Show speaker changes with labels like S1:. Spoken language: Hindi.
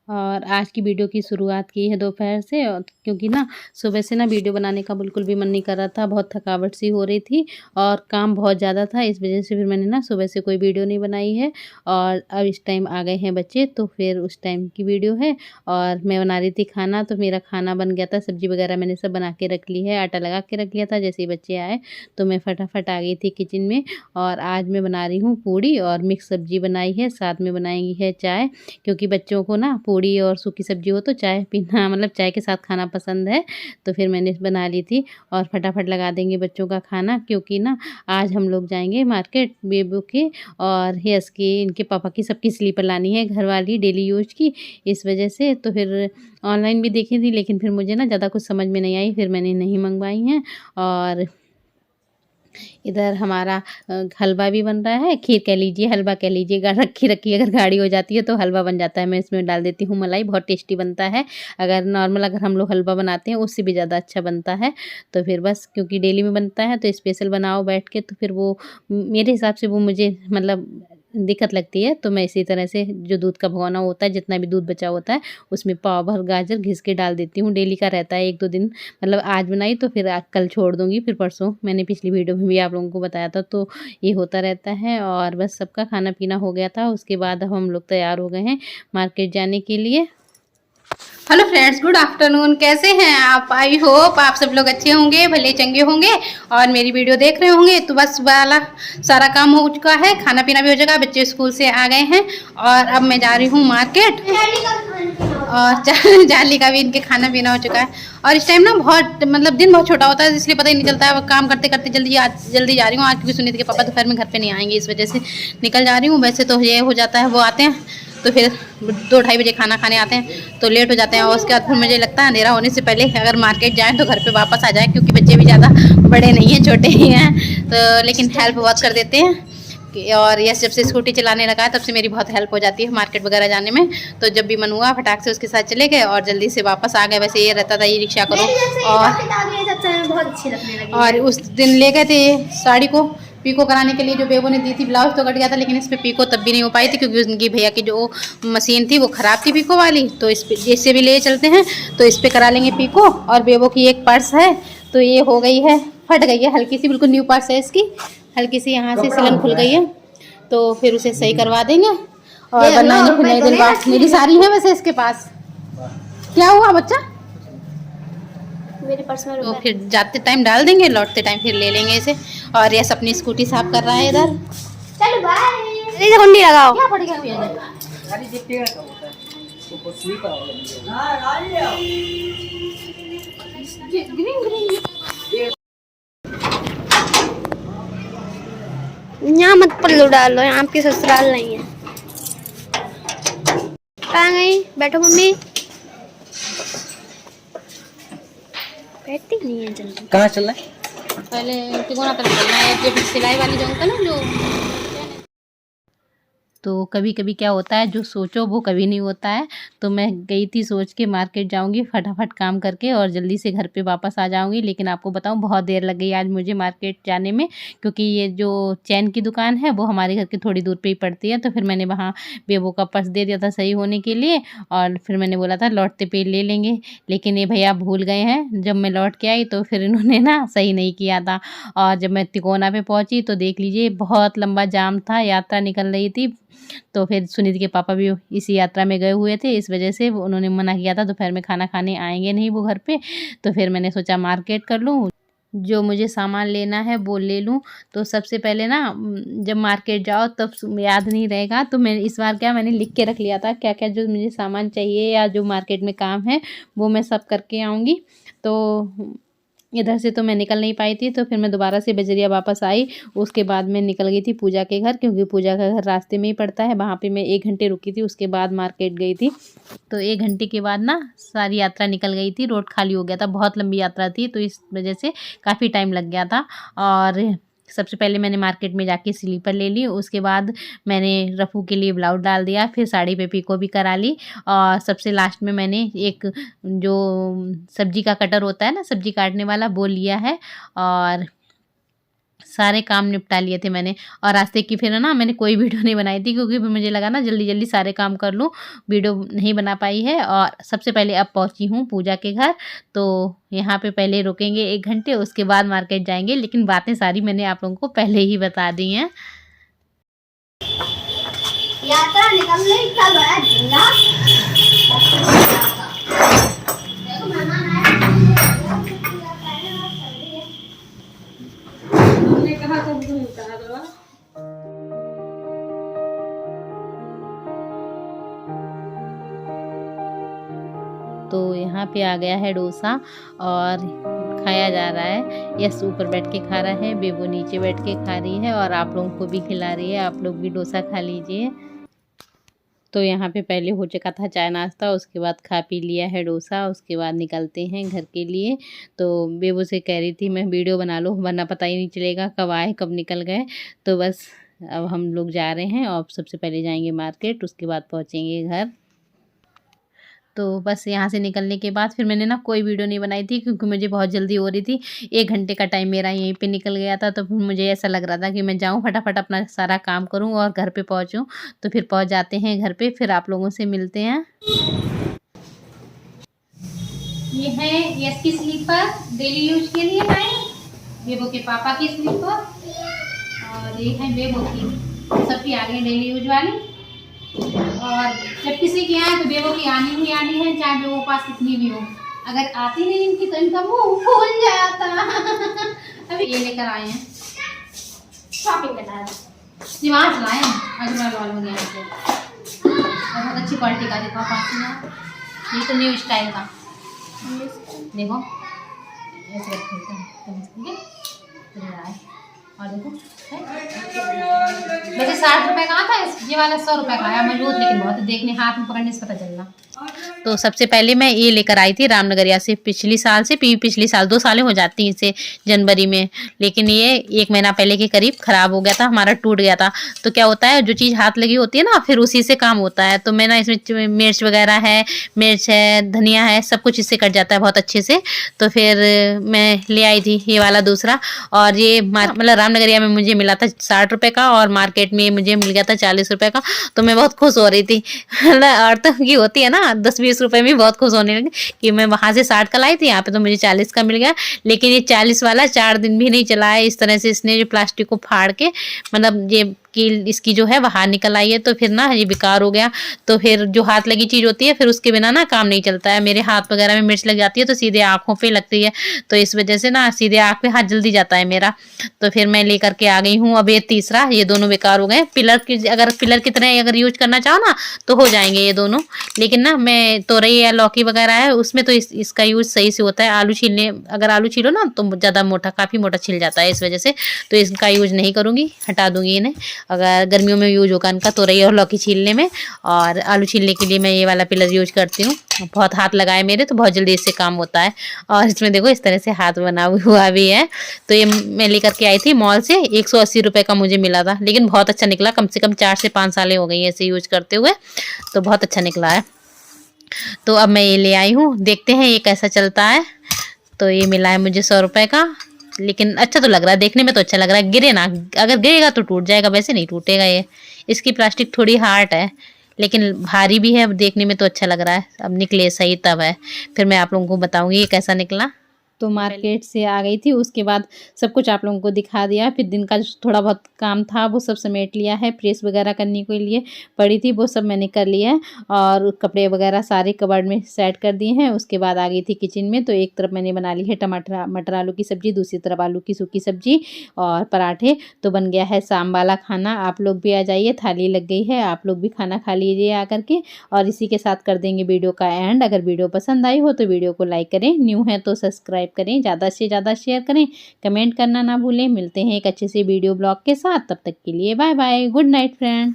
S1: और आज की वीडियो की शुरुआत की है दोपहर से क्योंकि ना सुबह से ना वीडियो बनाने का बिल्कुल भी मन नहीं कर रहा था। बहुत थकावट सी हो रही थी और काम बहुत ज़्यादा था, इस वज़ह से फिर मैंने ना सुबह से कोई वीडियो नहीं बनाई है। और अब इस टाइम आ गए हैं बच्चे, तो फिर उस टाइम की वीडियो है। और मैं बना रही थी खाना, तो मेरा खाना बन गया था, सब्ज़ी वग़ैरह मैंने सब बना के रख ली है, आटा लगा के रख लिया था। जैसे ही बच्चे आए तो मैं फटाफट आ गई थी किचन में। और आज मैं बना रही हूँ पूड़ी और मिक्स सब्ज़ी बनाई है, साथ में बनाई है चाय, क्योंकि बच्चों को ना पूड़ी और सूखी सब्ज़ी हो तो चाय पीना मतलब चाय के साथ खाना पसंद है। तो फिर मैंने बना ली थी और फटाफट लगा देंगे बच्चों का खाना, क्योंकि ना आज हम लोग जाएँगे मार्केट बेबू के और यश की, इनके पापा की, सबकी स्लीपर लानी है घर वाली डेली यूज़ की, इस वज़ह से। तो फिर ऑनलाइन भी देखी थी, लेकिन फिर मुझे ना ज़्यादा कुछ समझ में नहीं आई, फिर मैंने नहीं मँगवाई हैं। और इधर हमारा हलवा भी बन रहा है, खीर कह लीजिए, हलवा कह लीजिए, रखी रखी अगर गाढ़ी हो जाती है तो हलवा बन जाता है। मैं इसमें डाल देती हूँ मलाई, बहुत टेस्टी बनता है। अगर नॉर्मल अगर हम लोग हलवा बनाते हैं उससे भी ज़्यादा अच्छा बनता है। तो फिर बस क्योंकि डेली में बनता है तो स्पेशल बनाओ बैठ के, तो फिर वो मेरे हिसाब से वो मुझे मतलब दिक्कत लगती है। तो मैं इसी तरह से जो दूध का भगोना होता है, जितना भी दूध बचा होता है, उसमें पाव भर गाजर घिस के डाल देती हूँ। डेली का रहता है, 1-2 दिन मतलब आज बनाई तो फिर कल छोड़ दूँगी, फिर परसों, मैंने पिछली वीडियो में भी आप लोगों को बताया था। तो ये होता रहता है। और बस सबका खाना-पीना हो गया था, उसके बाद अब हम लोग तैयार हो गए हैं मार्केट जाने के लिए।
S2: Hello friends, good afternoon. कैसे हैं आप? आई होप आप सब लोग अच्छे होंगे, भले चंगे होंगे और मेरी वीडियो देख रहे होंगे। तो बस सुबह वाला सारा काम हो चुका है, खाना पीना भी हो चुका है, बच्चे स्कूल से आ गए हैं और अब मैं जा रही हूँ मार्केट। और जाली का भी इनके खाना पीना हो चुका है। और इस टाइम ना बहुत मतलब दिन बहुत छोटा होता है, इसलिए पता ही नहीं चलता है। काम करते करते जल्दी जा रही हूँ आज, क्योंकि सुनीत के पापा दोपहर में घर पे नहीं आएंगे, इस वजह से निकल जा रही हूँ। वैसे तो ये हो जाता है, वो आते हैं तो फिर 2-2:30 बजे खाना खाने आते हैं तो लेट हो जाते हैं। और उसके बाद फिर मुझे लगता है अंधेरा होने से पहले अगर मार्केट जाएँ तो घर पे वापस आ जाएँ, क्योंकि बच्चे भी ज़्यादा बड़े नहीं हैं, छोटे ही हैं। तो लेकिन हेल्प बहुत कर देते हैं और यस, जब से स्कूटी चलाने लगा है तब से मेरी बहुत हेल्प हो जाती है मार्केट वगैरह जाने में। तो जब भी मन हुआ फटाक से उसके साथ चले गए और जल्दी से वापस आ गए। वैसे ये रहता था, ये रिक्शा करो। और उस दिन ले गए थे साड़ी को पीको कराने के लिए, जो बेबो ने दी थी। ब्लाउज तो कट गया था, लेकिन इस पर पीको तब भी नहीं हो पाई थी, क्योंकि उनकी भैया की जो मशीन थी वो ख़राब थी पीको वाली। तो इस पर इससे भी ले चलते हैं, तो इस पर करा लेंगे पीको। और बेबो की एक पर्स है तो ये हो गई है, फट गई है हल्की सी, बिल्कुल न्यू पर्स है इसकी, हल्की सी यहाँ से सिलन खुल गई है। तो फिर उसे सही करवा देंगे और बनाएंगे फिर नए दिन बाद। मेरी सारी है वैसे इसके पास। क्या हुआ बच्चा? मेरे पर्स में तो फिर जाते टाइम डाल देंगे, लौटते टाइम फिर ले लेंगे इसे। और यस अपनी स्कूटी साफ कर रहा है इधर। चलो बाय। कुंडी लगाओ। क्या पड़ गया भैया? गाड़ी देखिएगा क्या होता है, तो कुछ स्लीपर होगा। हां गाड़ी ले आओ। ग्रीन ग्रीन यहाँ मत पल्लू डालो, यहाँ आपकी ससुराल नहीं है। कहाँ गई? बैठो मम्मी। बैठती नहीं है जल्दी। कहाँ चलना है? पहले तिकोना तरफ चलना है, जो सिलाई वाली जो होता है ना, जो
S1: तो कभी-कभी क्या होता है, जो सोचो वो कभी नहीं होता है। तो मैं गई थी सोच के मार्केट जाऊँगी फटाफट काम करके और जल्दी से घर पे वापस आ जाऊँगी। लेकिन आपको बताऊँ बहुत देर लग गई आज मुझे मार्केट जाने में, क्योंकि ये जो चैन की दुकान है वो हमारे घर के थोड़ी दूर पे ही पड़ती है। तो फिर मैंने वहाँ बेबो का पर्स दे दिया था सही होने के लिए, और फिर मैंने बोला था लौटते पे ले लेंगे। लेकिन ये भैया भूल गए हैं, जब मैं लौट के आई तो फिर इन्होंने ना सही नहीं किया था। और जब मैं तिकोना पे पहुँची तो देख लीजिए बहुत लंबा जाम था, यात्रा निकल रही थी। तो फिर सुनीत के पापा भी इसी यात्रा में गए हुए थे, इस वजह से उन्होंने मना किया था, दोपहर में खाना खाने आएँगे नहीं वो घर पे। तो फिर मैंने सोचा मार्केट कर लूँ, जो मुझे सामान लेना है वो ले लूँ। तो सबसे पहले ना जब मार्केट जाओ तब याद नहीं रहेगा, तो मैं इस बार क्या मैंने लिख के रख लिया था क्या-क्या जो मुझे सामान चाहिए या जो मार्केट में काम है वो मैं सब करके आऊँगी। तो इधर से तो मैं निकल नहीं पाई थी, तो फिर मैं दोबारा से बजरिया वापस आई। उसके बाद मैं निकल गई थी पूजा के घर, क्योंकि पूजा का घर रास्ते में ही पड़ता है। वहाँ पे मैं 1 घंटे रुकी थी, उसके बाद मार्केट गई थी। तो 1 घंटे के बाद ना सारी यात्रा निकल गई थी, रोड खाली हो गया था, बहुत लंबी यात्रा थी, तो इस वजह से काफ़ी टाइम लग गया था। और सबसे पहले मैंने मार्केट में जाके स्लीपर ले ली, उसके बाद मैंने रफ़ू के लिए ब्लाउज़ डाल दिया, फिर साड़ी पे पीको भी करा ली। और सबसे लास्ट में मैंने एक जो सब्ज़ी का कटर होता है ना, सब्ज़ी काटने वाला, वो लिया है। और सारे काम निपटा लिए थे मैंने। और रास्ते की फिर ना मैंने कोई वीडियो नहीं बनाई थी, क्योंकि फिर मुझे लगा ना जल्दी जल्दी सारे काम कर लूँ, वीडियो नहीं बना पाई है। और सबसे पहले अब पहुँची हूँ पूजा के घर, तो यहाँ पे पहले रुकेंगे 1 घंटे, उसके बाद मार्केट जाएंगे। लेकिन बातें सारी मैंने आप लोगों को पहले ही बता दी हैं।
S2: यात्रा निकलने का बड़ा झंडा
S1: तो यहाँ पे आ गया है डोसा और खाया जा रहा है। यस ऊपर बैठ के खा रहा है, बेबो नीचे बैठ के खा रही है और आप लोगों को भी खिला रही है। आप लोग भी डोसा खा लीजिए। तो यहाँ पे पहले हो चुका था चाय नाश्ता, उसके बाद खा पी लिया है डोसा, उसके बाद निकलते हैं घर के लिए। तो बेबो से कह रही थी मैं वीडियो बना लो, वरना पता ही नहीं चलेगा कब आए कब निकल गए। तो बस अब हम लोग जा रहे हैं और सबसे पहले जाएंगे मार्केट, उसके बाद पहुँचेंगे घर। तो बस यहाँ से निकलने के बाद फिर मैंने ना कोई वीडियो नहीं बनाई थी, क्योंकि मुझे बहुत जल्दी हो रही थी। 1 घंटे का टाइम मेरा यहीं पे निकल गया था। तो फिर मुझे ऐसा लग रहा था कि मैं जाऊँ फटाफट अपना सारा काम करूँ और घर पे पहुँचूँ। तो फिर पहुँच जाते हैं घर पे, फिर आप लोगों से मिलते हैं।
S2: ये है यस की स्लीपर, डेली यूज के लिए है। बेबो के पापा की स्लीपर और ये है बेबो की, सबकी आ गई डेली यूज वाली। और जब किसी की आए तो बेबो की आनी ही आनी है, चाहे बेबो पास कितनी भी हो। अगर आती नहीं इनकी तो इनका मुंह फूल जाता। अभी ये लेकर आए हैं, शॉपिंग करना है जी, वहाँ चलाए अजमेर वालों ने यहाँ से। बहुत अच्छी क्वालिटी का देखो पास में, ये तो न्यू स्टाइल का देखो, ऐसे रखते हैं और देखो वैसे 60 रुपए का था, ये वाला 100 रुपए का है मजबूत, लेकिन बहुत देखने हाथ में पकड़ने से पता चल रहा। तो सबसे पहले मैं ये लेकर आई थी रामनगरिया से, पिछली साल 2 सालें हो जाती हैं इसे जनवरी में। लेकिन ये 1 महीना पहले के करीब ख़राब हो गया था, हमारा टूट गया था। तो क्या होता है, जो चीज़ हाथ लगी होती है ना, फिर उसी से काम होता है। तो मैं ना इसमें मिर्च वगैरह है, मिर्च है, धनिया है, सब कुछ इससे कट जाता है बहुत अच्छे से। तो फिर मैं ले आई थी ये वाला दूसरा, और ये मतलब रामनगरिया में मुझे मिला था 60 रुपये का और मार्केट में मुझे मिल गया था 40 रुपये का। तो मैं बहुत खुश हो रही थी। औरतों की होती है ना 10-20 रुपए में बहुत खुश होने लगी कि मैं वहां से 60 का लाई थी, यहाँ पे तो मुझे 40 का मिल गया। लेकिन ये 40 वाला 4 दिन भी नहीं चला है। इस तरह से इसने जो प्लास्टिक को फाड़ के, मतलब ये कील इसकी जो है बाहर निकल आई है, तो फिर ना ये बेकार हो गया। तो फिर जो हाथ लगी चीज़ होती है, फिर उसके बिना ना काम नहीं चलता है। मेरे हाथ वगैरह में मिर्च लग जाती है तो सीधे आँखों पे लगती है, तो इस वजह से ना सीधे आँख पे हाथ जल्दी जाता है मेरा। तो फिर मैं लेकर के आ गई हूँ। अब ये तीसरा, ये दोनों बेकार हो गए। अगर पिलर की तरह अगर यूज करना चाहो ना तो हो जाएंगे ये दोनों। लेकिन ना मैं तोरई या लौकी वगैरह है उसमें तो इसका यूज सही से होता है। आलू छीलने, अगर आलू छीलो ना तो ज़्यादा मोटा, काफ़ी मोटा छिल जाता है, इस वजह से तो इसका यूज नहीं करूँगी, हटा दूँगी इन्हें। अगर गर्मियों में यूज होगा इनका तोरई और लौकी छीलने में, और आलू छीलने के लिए मैं ये वाला पिलर यूज करती हूँ। बहुत हाथ लगाए मेरे तो बहुत जल्दी इससे काम होता है। और इसमें देखो इस तरह से हाथ बना हुआ भी है। तो ये मैं लेकर के आई थी मॉल से, 180 रुपये का मुझे मिला था। लेकिन बहुत अच्छा निकला, कम से कम 4 से 5 सालें हो गई ऐसे यूज करते हुए, तो बहुत अच्छा निकला है। तो अब मैं ये ले आई हूँ, देखते हैं ये कैसा चलता है। तो ये मिला है मुझे 100 रुपये का, लेकिन अच्छा तो लग रहा है, देखने में तो अच्छा लग रहा है। गिरे ना, अगर गिरेगा तो टूट जाएगा, वैसे नहीं टूटेगा ये। इसकी प्लास्टिक थोड़ी हार्ड है, लेकिन भारी भी है, देखने में तो अच्छा लग रहा है। अब निकले सही तब है, फिर मैं आप लोगों को बताऊंगी ये कैसा निकला। तो मार्केट से आ गई थी, उसके बाद सब कुछ आप लोगों को दिखा दिया। फिर दिन का जो थोड़ा बहुत काम था वो सब समेट लिया है। प्रेस वगैरह करने के लिए पड़ी थी, वो सब मैंने कर लिया है। और कपड़े वगैरह सारे कबर्ड में सेट कर दिए हैं। उसके बाद आ गई थी किचन में। तो एक तरफ मैंने बना ली है टमाटर मटर आलू की सब्जी, दूसरी तरफ आलू की सूखी सब्जी और पराठे। तो बन गया है शाम वाला खाना। आप लोग भी आ जाइए, थाली लग गई है, आप लोग भी खाना खा लीजिए आकर के। और इसी के साथ कर देंगे वीडियो का एंड। अगर वीडियो पसंद आई हो तो वीडियो को लाइक करें, न्यू है तो सब्सक्राइब करें, ज़्यादा से ज़्यादा शेयर करें, कमेंट करना ना भूलें। मिलते हैं एक अच्छे से वीडियो ब्लॉग के साथ, तब तक के लिए bye bye, good night friend.